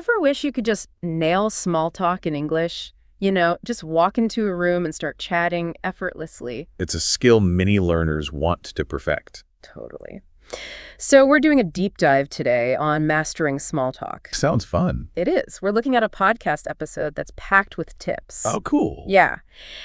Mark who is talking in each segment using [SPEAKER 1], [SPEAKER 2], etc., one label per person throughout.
[SPEAKER 1] ever wish you could just nail small talk in English? Just walk into a room and start chatting effortlessly.
[SPEAKER 2] It's a skill many learners want to perfect.
[SPEAKER 1] Totally. So we're doing a deep dive today on mastering small talk.
[SPEAKER 2] Sounds fun.
[SPEAKER 1] It is. We're looking at a podcast episode that's packed with tips.
[SPEAKER 2] Oh, cool.
[SPEAKER 1] Yeah.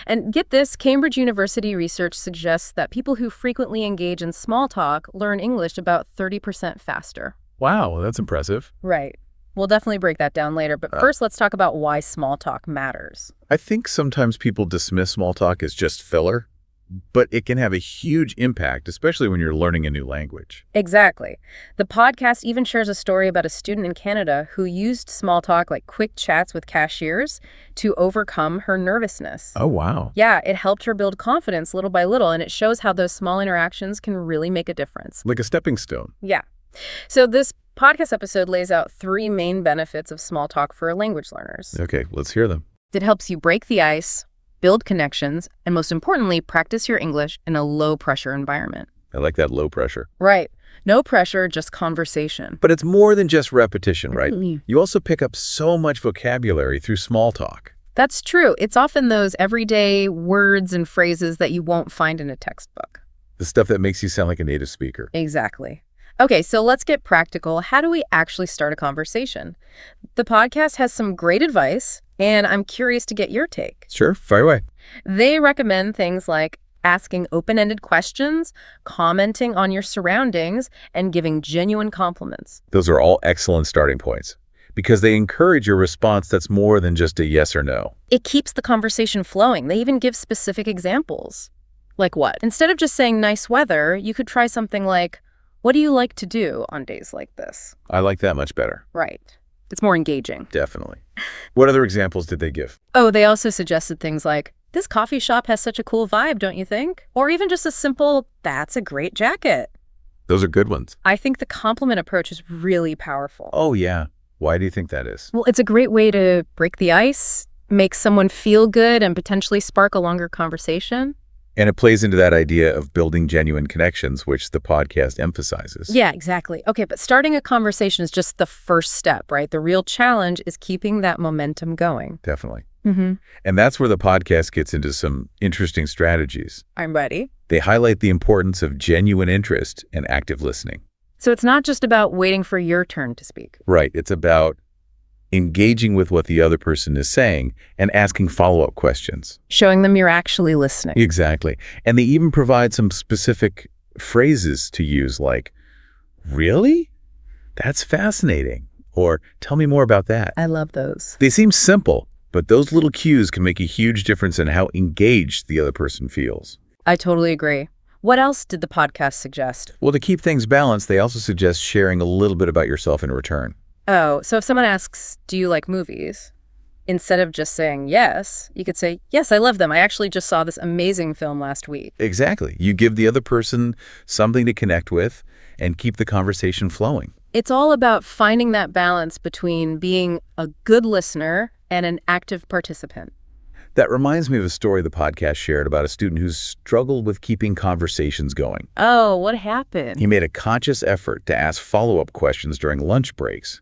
[SPEAKER 1] And get this, Cambridge University research suggests that people who frequently engage in small talk learn English about 30% faster.
[SPEAKER 2] Wow, that's impressive.
[SPEAKER 1] Right. We'll definitely break that down later, but first let's talk about why small talk matters.
[SPEAKER 2] I think sometimes people dismiss small talk as just filler, but it can have a huge impact, especially when you're learning a new language.
[SPEAKER 1] Exactly. The podcast even shares a story about a student in Canada who used small talk, like quick chats with cashiers, to overcome her nervousness.
[SPEAKER 2] Oh, wow.
[SPEAKER 1] Yeah, it helped her build confidence little by little, and it shows how those small interactions can really make a difference.
[SPEAKER 2] Like a stepping stone.
[SPEAKER 1] Yeah. So this podcast episode lays out 3 main benefits of small talk for language learners.
[SPEAKER 2] Okay, let's hear them.
[SPEAKER 1] It helps you break the ice, build connections, and most importantly, practice your English in a low-pressure environment.
[SPEAKER 2] I like that low pressure.
[SPEAKER 1] Right. No pressure, just conversation.
[SPEAKER 2] But it's more than just repetition, right?
[SPEAKER 1] Completely.
[SPEAKER 2] You also pick up so much vocabulary through small talk.
[SPEAKER 1] That's true. It's often those everyday words and phrases that you won't find in a textbook.
[SPEAKER 2] The stuff that makes you sound like a native speaker.
[SPEAKER 1] Exactly. Okay, so let's get practical. How do we actually start a conversation? The podcast has some great advice, and I'm curious to get your take.
[SPEAKER 2] Sure, fire away.
[SPEAKER 1] They recommend things like asking open-ended questions, commenting on your surroundings, and giving genuine compliments.
[SPEAKER 2] Those are all excellent starting points because they encourage your response that's more than just a yes or no.
[SPEAKER 1] It keeps the conversation flowing. They even give specific examples. Like what? Instead of just saying nice weather, you could try something like, what do you like to do on days like this?
[SPEAKER 2] I like that much better.
[SPEAKER 1] Right. It's more engaging.
[SPEAKER 2] Definitely. What other examples did they give?
[SPEAKER 1] Oh, they also suggested things like, this coffee shop has such a cool vibe, don't you think? Or even just a simple, that's a great jacket.
[SPEAKER 2] Those are good ones.
[SPEAKER 1] I think the compliment approach is really powerful.
[SPEAKER 2] Oh, yeah. Why do you think that is?
[SPEAKER 1] Well, it's a great way to break the ice, make someone feel good, and potentially spark a longer conversation.
[SPEAKER 2] And it plays into that idea of building genuine connections, which the podcast emphasizes.
[SPEAKER 1] Yeah, exactly. Okay, but starting a conversation is just the first step, right? The real challenge is keeping that momentum going.
[SPEAKER 2] Definitely.
[SPEAKER 1] Mm-hmm.
[SPEAKER 2] And that's where the podcast gets into some interesting strategies.
[SPEAKER 1] I'm ready.
[SPEAKER 2] They highlight the importance of genuine interest and active listening.
[SPEAKER 1] So it's not just about waiting for your turn to speak.
[SPEAKER 2] Right. It's about engaging with what the other person is saying and asking follow-up questions.
[SPEAKER 1] Showing them you're actually listening.
[SPEAKER 2] Exactly. And they even provide some specific phrases to use like, really? That's fascinating. Or tell me more about that.
[SPEAKER 1] I love those.
[SPEAKER 2] They seem simple, but those little cues can make a huge difference in how engaged the other person feels.
[SPEAKER 1] I totally agree. What else did the podcast suggest?
[SPEAKER 2] Well, to keep things balanced, they also suggest sharing a little bit about yourself in return.
[SPEAKER 1] Oh, so if someone asks, do you like movies? Instead of just saying yes, you could say, yes, I love them. I actually just saw this amazing film last week.
[SPEAKER 2] Exactly. You give the other person something to connect with and keep the conversation flowing.
[SPEAKER 1] It's all about finding that balance between being a good listener and an active participant.
[SPEAKER 2] That reminds me of a story the podcast shared about a student who struggled with keeping conversations going.
[SPEAKER 1] Oh, what happened?
[SPEAKER 2] He made a conscious effort to ask follow-up questions during lunch breaks,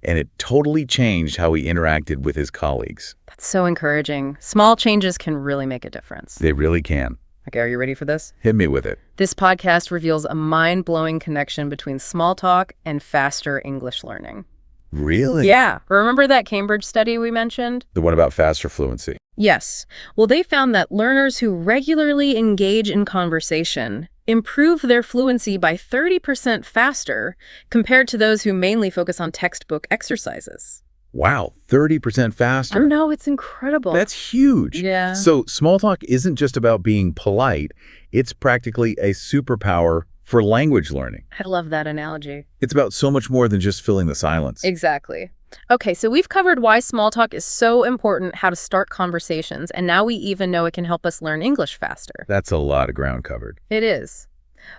[SPEAKER 2] and it totally changed how he interacted with his colleagues.
[SPEAKER 1] That's so encouraging. Small changes can really make a difference.
[SPEAKER 2] They really can.
[SPEAKER 1] Okay, are you ready for this?
[SPEAKER 2] Hit me with it.
[SPEAKER 1] This podcast reveals a mind-blowing connection between small talk and faster English learning.
[SPEAKER 2] Really?
[SPEAKER 1] Yeah. Remember that Cambridge study we mentioned?
[SPEAKER 2] The one about faster fluency.
[SPEAKER 1] Yes. Well, they found that learners who regularly engage in conversation improve their fluency by 30% faster compared to those who mainly focus on textbook exercises.
[SPEAKER 2] Wow, 30% faster.
[SPEAKER 1] I know, it's incredible.
[SPEAKER 2] That's huge.
[SPEAKER 1] Yeah.
[SPEAKER 2] So small talk isn't just about being polite. It's practically a superpower for language learning.
[SPEAKER 1] I love that analogy.
[SPEAKER 2] It's about so much more than just filling the silence.
[SPEAKER 1] Exactly. Okay, so we've covered why small talk is so important, how to start conversations, and now we even know it can help us learn English faster.
[SPEAKER 2] That's a lot of ground covered.
[SPEAKER 1] It is.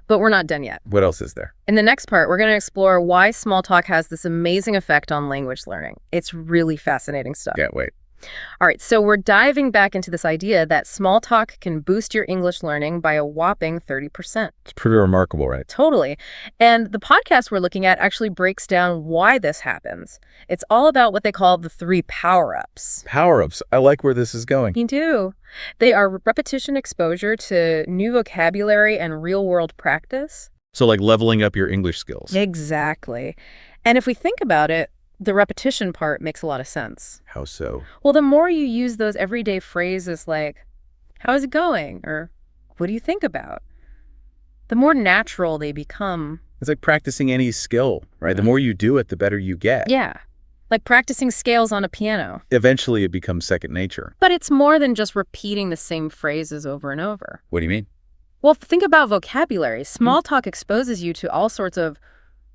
[SPEAKER 1] But we're not done yet.
[SPEAKER 2] What else is there?
[SPEAKER 1] In the next part, we're going to explore why small talk has this amazing effect on language learning. It's really fascinating stuff.
[SPEAKER 2] Can't wait.
[SPEAKER 1] All right, so we're diving back into this idea that small talk can boost your English learning by a whopping 30%.
[SPEAKER 2] It's pretty remarkable, right?
[SPEAKER 1] Totally. And the podcast we're looking at actually breaks down why this happens. It's all about what they call the 3 power-ups.
[SPEAKER 2] Power-ups. I like where this is going.
[SPEAKER 1] Me too. They are repetition exposure to new vocabulary and real-world practice.
[SPEAKER 2] So like leveling up your English skills.
[SPEAKER 1] Exactly. And if we think about it, the repetition part makes a lot of sense.
[SPEAKER 2] How so?
[SPEAKER 1] Well, the more you use those everyday phrases like, how is it going? Or what do you think about? The more natural they become.
[SPEAKER 2] It's like practicing any skill, right? The more you do it, the better you get.
[SPEAKER 1] Yeah, like practicing scales on a piano.
[SPEAKER 2] Eventually, it becomes second nature.
[SPEAKER 1] But it's more than just repeating the same phrases over and over.
[SPEAKER 2] What do you mean?
[SPEAKER 1] Well, think about vocabulary. Small talk exposes you to all sorts of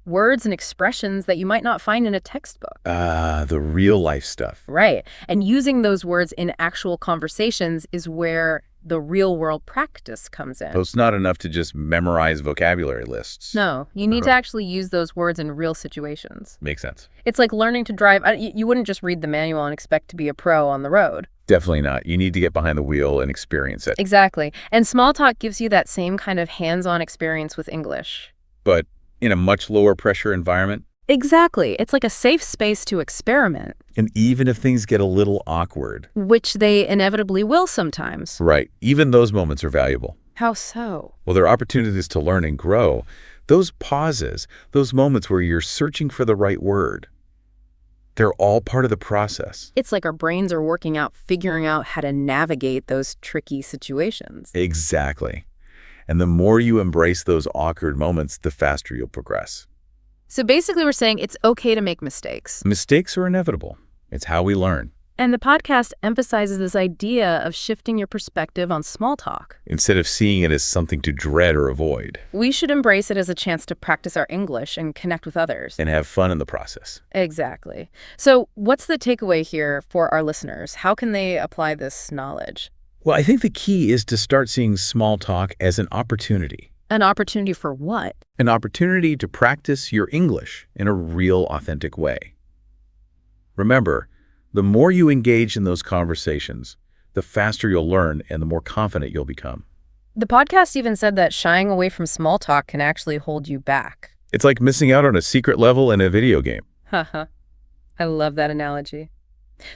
[SPEAKER 1] words and expressions that you might not find in a textbook.
[SPEAKER 2] The real life stuff.
[SPEAKER 1] Right. And using those words in actual conversations is where the real world practice comes in.
[SPEAKER 2] So it's not enough to just memorize vocabulary lists.
[SPEAKER 1] No, you need to actually use those words in real situations.
[SPEAKER 2] Makes sense.
[SPEAKER 1] It's like learning to drive. You wouldn't just read the manual and expect to be a pro on the road.
[SPEAKER 2] Definitely not. You need to get behind the wheel and experience it.
[SPEAKER 1] Exactly. And small talk gives you that same kind of hands-on experience with English.
[SPEAKER 2] But in a much lower pressure environment.
[SPEAKER 1] Exactly. It's like a safe space to experiment.
[SPEAKER 2] And even if things get a little awkward.
[SPEAKER 1] Which they inevitably will sometimes.
[SPEAKER 2] Right. Even those moments are valuable.
[SPEAKER 1] How so?
[SPEAKER 2] Well, they're opportunities to learn and grow. Those pauses, those moments where you're searching for the right word, they're all part of the process.
[SPEAKER 1] It's like our brains are working out, figuring out how to navigate those tricky situations.
[SPEAKER 2] Exactly. And the more you embrace those awkward moments, the faster you'll progress.
[SPEAKER 1] So basically we're saying it's okay to make mistakes.
[SPEAKER 2] Mistakes are inevitable. It's how we learn.
[SPEAKER 1] And the podcast emphasizes this idea of shifting your perspective on small talk.
[SPEAKER 2] Instead of seeing it as something to dread or avoid.
[SPEAKER 1] We should embrace it as a chance to practice our English and connect with others.
[SPEAKER 2] And have fun in the process.
[SPEAKER 1] Exactly. So what's the takeaway here for our listeners? How can they apply this knowledge?
[SPEAKER 2] Well, I think the key is to start seeing small talk as an opportunity.
[SPEAKER 1] An opportunity for what?
[SPEAKER 2] An opportunity to practice your English in a real, authentic way. Remember, the more you engage in those conversations, the faster you'll learn and the more confident you'll become.
[SPEAKER 1] The podcast even said that shying away from small talk can actually hold you back.
[SPEAKER 2] It's like missing out on a secret level in a video game.
[SPEAKER 1] Haha. I love that analogy.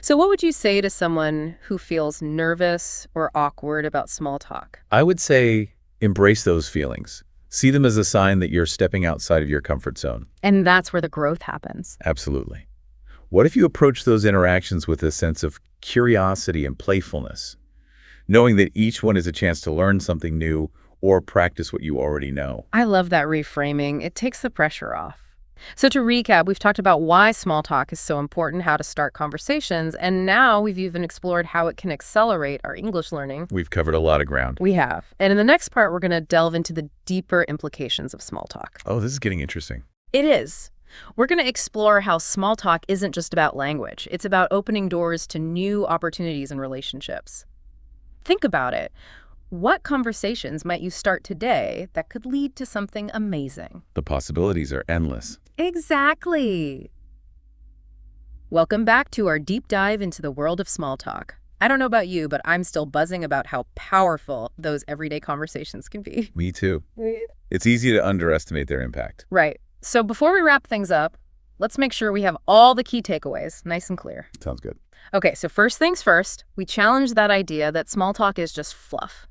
[SPEAKER 1] So what would you say to someone who feels nervous or awkward about small talk?
[SPEAKER 2] I would say embrace those feelings. See them as a sign that you're stepping outside of your comfort zone.
[SPEAKER 1] And that's where the growth happens.
[SPEAKER 2] Absolutely. What if you approach those interactions with a sense of curiosity and playfulness, knowing that each one is a chance to learn something new or practice what you already know?
[SPEAKER 1] I love that reframing. It takes the pressure off. So to recap, we've talked about why small talk is so important, how to start conversations, and now we've even explored how it can accelerate our English learning.
[SPEAKER 2] We've covered a lot of ground.
[SPEAKER 1] We have. And in the next part, we're going to delve into the deeper implications of small talk.
[SPEAKER 2] Oh, this is getting interesting.
[SPEAKER 1] It is. We're going to explore how small talk isn't just about language. It's about opening doors to new opportunities and relationships. Think about it. What conversations might you start today that could lead to something amazing?
[SPEAKER 2] The possibilities are endless.
[SPEAKER 1] Exactly. Welcome back to our deep dive into the world of small talk. I don't know about you, but I'm still buzzing about how powerful those everyday conversations can be.
[SPEAKER 2] Me too. It's easy to underestimate their impact.
[SPEAKER 1] Right. So before we wrap things up, let's make sure we have all the key takeaways nice and clear.
[SPEAKER 2] Sounds good.
[SPEAKER 1] Okay, so first things first, we challenge that idea that small talk is just fluff.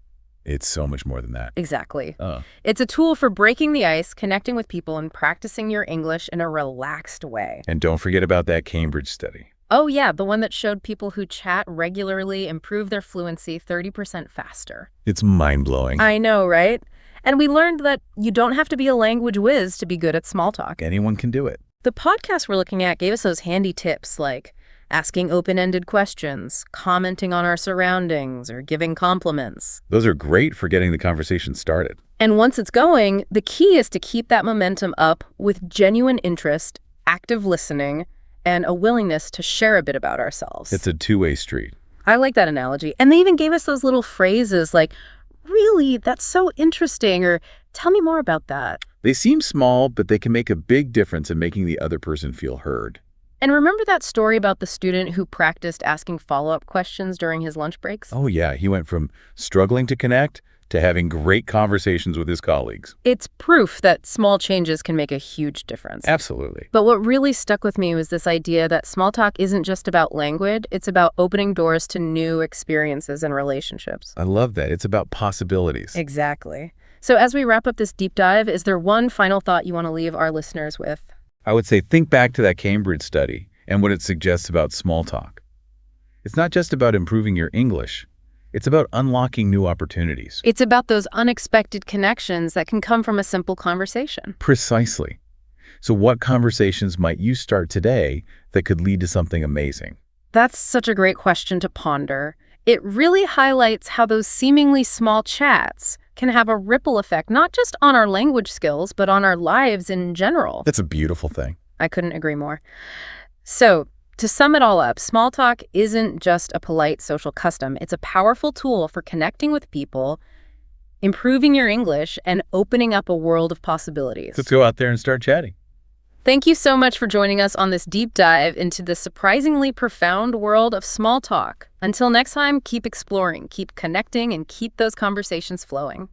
[SPEAKER 2] It's so much more than that.
[SPEAKER 1] Exactly.
[SPEAKER 2] Oh.
[SPEAKER 1] It's a tool for breaking the ice, connecting with people, and practicing your English in a relaxed way.
[SPEAKER 2] And don't forget about that Cambridge study.
[SPEAKER 1] Oh yeah, the one that showed people who chat regularly improve their fluency 30% faster.
[SPEAKER 2] It's mind-blowing.
[SPEAKER 1] I know, right? And we learned that you don't have to be a language whiz to be good at small talk.
[SPEAKER 2] Anyone can do it.
[SPEAKER 1] The podcast we're looking at gave us those handy tips like asking open-ended questions, commenting on our surroundings, or giving compliments.
[SPEAKER 2] Those are great for getting the conversation started.
[SPEAKER 1] And once it's going, the key is to keep that momentum up with genuine interest, active listening, and a willingness to share a bit about ourselves.
[SPEAKER 2] It's a two-way street.
[SPEAKER 1] I like that analogy. And they even gave us those little phrases like, really, that's so interesting, or tell me more about that.
[SPEAKER 2] They seem small, but they can make a big difference in making the other person feel heard.
[SPEAKER 1] And remember that story about the student who practiced asking follow-up questions during his lunch breaks?
[SPEAKER 2] Oh, yeah, he went from struggling to connect to having great conversations with his colleagues.
[SPEAKER 1] It's proof that small changes can make a huge difference.
[SPEAKER 2] Absolutely.
[SPEAKER 1] But what really stuck with me was this idea that small talk isn't just about language, it's about opening doors to new experiences and relationships.
[SPEAKER 2] I love that. It's about possibilities.
[SPEAKER 1] Exactly. So as we wrap up this deep dive, is there one final thought you want to leave our listeners with?
[SPEAKER 2] I would say think back to that Cambridge study and what it suggests about small talk. It's not just about improving your English. It's about unlocking new opportunities.
[SPEAKER 1] It's about those unexpected connections that can come from a simple conversation.
[SPEAKER 2] Precisely. So what conversations might you start today that could lead to something amazing?
[SPEAKER 1] That's such a great question to ponder. It really highlights how those seemingly small chats can have a ripple effect, not just on our language skills, but on our lives in general.
[SPEAKER 2] That's a beautiful thing.
[SPEAKER 1] I couldn't agree more. So, to sum it all up, small talk isn't just a polite social custom. It's a powerful tool for connecting with people, improving your English, and opening up a world of possibilities.
[SPEAKER 2] Let's go out there and start chatting.
[SPEAKER 1] Thank you so much for joining us on this deep dive into the surprisingly profound world of small talk. Until next time, keep exploring, keep connecting, and keep those conversations flowing.